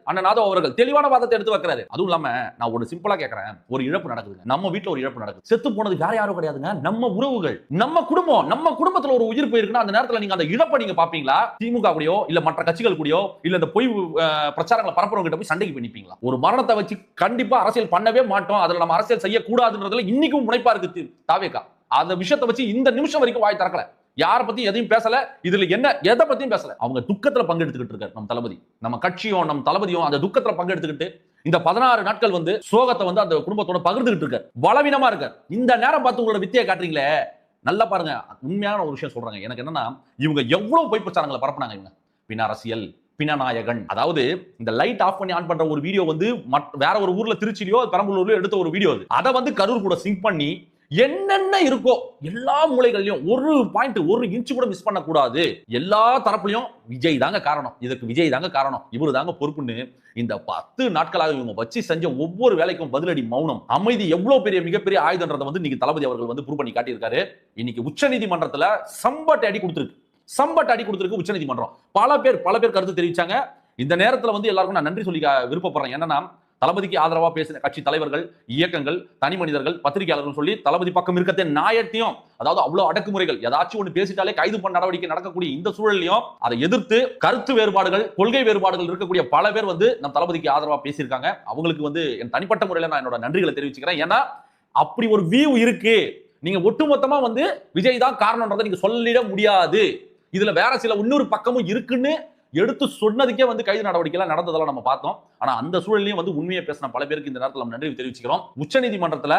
அண்ணன் ஆதவ் அவர்கள் தெளிவான வாதத்தை எடுத்து வைக்கிறாரு. அதுவும் இல்லாம நான் ஒரு சிம்பிளா கேட்கிறேன், ஒரு இழப்பு நடக்குதுங்க, நம்ம வீட்டுல ஒரு இழப்பு நடக்குது, செத்து போனது வேற யாரும் கிடையாதுங்க, நம்ம உறவுகள், நம்ம குடும்பம், நம்ம குடும்பத்துல ஒரு உயிர் போயிருக்குன்னா அந்த நேரத்துல நீங்க அந்த இழப்பை நீங்க பாப்பீங்களா? திமுக கூடயோ இல்ல மற்ற கட்சிகள் கூடயோ இல்ல இந்த பொய் பிரச்சாரங்களை பரப்புறவங்க கிட்ட போய் சண்டைக்கு பண்ணிப்பீங்களா? ஒரு மரணத்தை வச்சு கண்டிப்பா அரசியல் பண்ணவே மாட்டோம், அதுல நம்ம அரசியல் செய்யக்கூடாதுன்றதுல இன்னைக்கும் முனைப்பா இருக்கு தாவேகா. அந்த விஷயத்தை வச்சு இந்த நிமிஷம் வரைக்கும் வாய் திறக்கல, யார பத்தி எதையும் பேசல, இதுல என்ன எதை பத்தியும் பேசல. அவங்க துக்கத்துல பங்கெடுத்துக்கிட்டு இருக்காரு நம்ம தளபதி, நம்ம கட்சியும் நம்ம தளபதியும் அந்த துக்கத்துல பங்கெடுத்துக்கிட்டு இந்த 16 நாட்கள் வந்து சோகத்தை வந்து அந்த குடும்பத்தோட பகிர்ந்துகிட்டு இருக்காரு. பலவீனமா இருக்காரு. இந்த நேரம் பார்த்து உங்களோட வித்தியை காட்டுறீங்களே, நல்லா பாருங்க. உண்மையான ஒரு விஷயம் சொல்றாங்க, எனக்கு என்னன்னா இவங்க எவ்வளவு பொய் பிரச்சாரங்களை பரப்புனாங்க. இவங்க பின் அரசியல், பினநாயகன், அதாவது இந்த லைட் ஆஃப் பண்ணி ஆன் பண்ற ஒரு வீடியோ வந்து வேற ஒரு ஊர்ல திருச்சியிலயோ பெரம்பலூர்லயோ எடுத்த ஒரு வீடியோ அது. அதை வந்து கரூர் கூட சிங்க் பண்ணி என்னென்ன இருக்கோ எல்லா மூலைகளிலும் ஒரு பாயிண்ட் ஒரு இன்ச் கூட மிஸ் பண்ண கூடாது, எல்லா தரப்புலயும் விஜய் தாங்க காரணம், இதுக்கு விஜய் தாங்க காரணம், இவரு தாங்க பொறுப்புன்னு இந்த 10 நாட்களாக இவங்க வச்சு செஞ்ச ஒவ்வொரு வேலைக்கும் பதிலடி மௌனம். அமைதி எவ்வளவு பெரிய மிகப்பெரிய ஆயுதன்றதை வந்து இன்னைக்கு தளபதி அவர்கள் வந்து ப்ரூவ் பண்ணி காட்டியிருக்காரு. இன்னைக்கு உச்சநீதிமன்றத்துல சம்பட் அடி கொடுத்திருக்கு உச்சநீதிமன்றம். பல பேர் கருத்து தெரிவிச்சாங்க. இந்த நேரத்துல வந்து எல்லாருக்கும் நான் நன்றி சொல்லி விருப்பப்படுறேன். என்னன்னா தளபதிக்கு ஆதரவா பேசின கட்சி தலைவர்கள், இயக்கங்கள், தனி மனிதர்கள், பத்திரிகையாளர்கள் சொல்லி தளபதி பக்கம் இருக்கத்தே நியாயத்தையும், அதாவது அவ்வளவு அடக்குமுறைகள் ஏதாச்சும் ஒன்று பேசிட்டாலே கைது பண்ண நடவடிக்கை நடக்கக்கூடிய இந்த சூழலையும் அதை எதிர்த்து கருத்து வேறுபாடுகள், கொள்கை வேறுபாடுகள் இருக்கக்கூடிய பல பேர் வந்து நம் தளபதிக்கு ஆதரவா பேசியிருக்காங்க. அவங்களுக்கு வந்து என் தனிப்பட்ட முறையில் நான் என்னோட நன்றிகளை தெரிவிச்சுக்கிறேன். ஏன்னா அப்படி ஒரு வியூ இருக்கு. நீங்க ஒட்டுமொத்தமா வந்து விஜய் தான் காரணம்ன்றதை நீங்க சொல்லிட முடியாது. இதுல வேற சில இன்னொரு பக்கமும் இருக்குன்னு எடுத்து சொன்னதுக்கே வந்து கைது நடவடிக்கை நடந்ததெல்லாம் நம்ம பார்த்தோம். ஆனா அந்த சூழலையும் வந்து உண்மையை பேசின பல பேருக்கு இந்த நேரத்தில் நம்ம நன்றி தெரிவிச்சுக்கிறோம். உச்சநீதிமன்றத்துல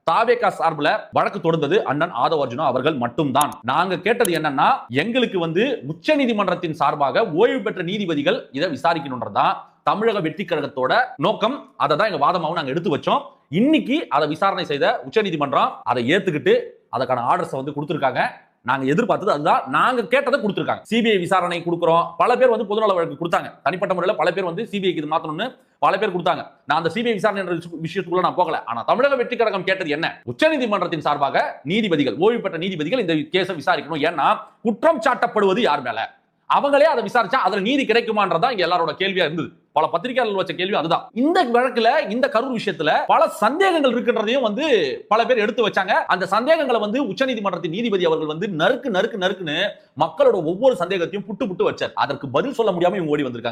தாவேகா சார்பில் வழக்கு தொடர்ந்தது அண்ணன் ஆதவ் அர்ஜுனா அவர்கள் மட்டும்தான். நாங்க கேட்டது என்னன்னா, எங்களுக்கு வந்து உச்சநீதிமன்றத்தின் சார்பாக ஓய்வு பெற்ற நீதிபதிகள் இதை விசாரிக்கணும்ன்றதான் தமிழக வெற்றி கழகத்தோட நோக்கம். அதை தான் எங்க வாதமாவும் நாங்க எடுத்து வச்சோம். இன்னைக்கு அதை விசாரணை செய்த உச்சநீதிமன்றம் அதை ஏத்துக்கிட்டு அதற்கான ஆர்டர்ஸ் வந்து கொடுத்திருக்காங்க. நாங்க எதிர்பார்த்தது அதுதான், நாங்க கேட்டதை கொடுத்திருக்காங்க. சிபிஐ விசாரணை கொடுக்கிறோம். பல பேர் வந்து பொதுநல வழக்கு கொடுத்தாங்க. தனிப்பட்ட முறையில் பல பேர் வந்து சிபிஐக்கு இது மாத்தணும்னு பல பேர் கொடுத்தாங்க. நான் அந்த சிபிஐ விசாரணை என்ற விஷயத்துக்குள்ள நான் போகல. ஆனா தமிழக வெற்றி கழகம் கேட்டது என்ன? உச்சநீதிமன்றத்தின் சார்பாக நீதிபதிகள், ஓய்வு பெற்ற நீதிபதிகள் இந்த கேஸை விசாரிக்கணும். ஏன்னா குற்றம் சாட்டப்படுவது யார் மேல, அவங்களே அதை விசாரிச்சா அதுல நீதி கிடைக்குமான்றதா இங்க எல்லாரோட கேள்வியா இருந்தது. பல பத்திரிகையாளர்கள் வச்ச கேள்வி அதுதான். இந்த வழக்குல, இந்த கரூர் விஷயத்துல பல சந்தேகங்கள் இருக்குன்றதையும் வந்து பல பேர் எடுத்து வச்சாங்க. அந்த சந்தேகங்களை வந்து உச்சநீதிமன்றத்தின் நீதிபதி அவர்கள் வந்து நறுக்குன்னு மக்களோட ஒவ்வொரு சந்தேகத்தையும் புட்டு வச்சார். அதற்கு பதில் சொல்ல முடியாம இவங்க ஓடி வந்திருக்காங்க.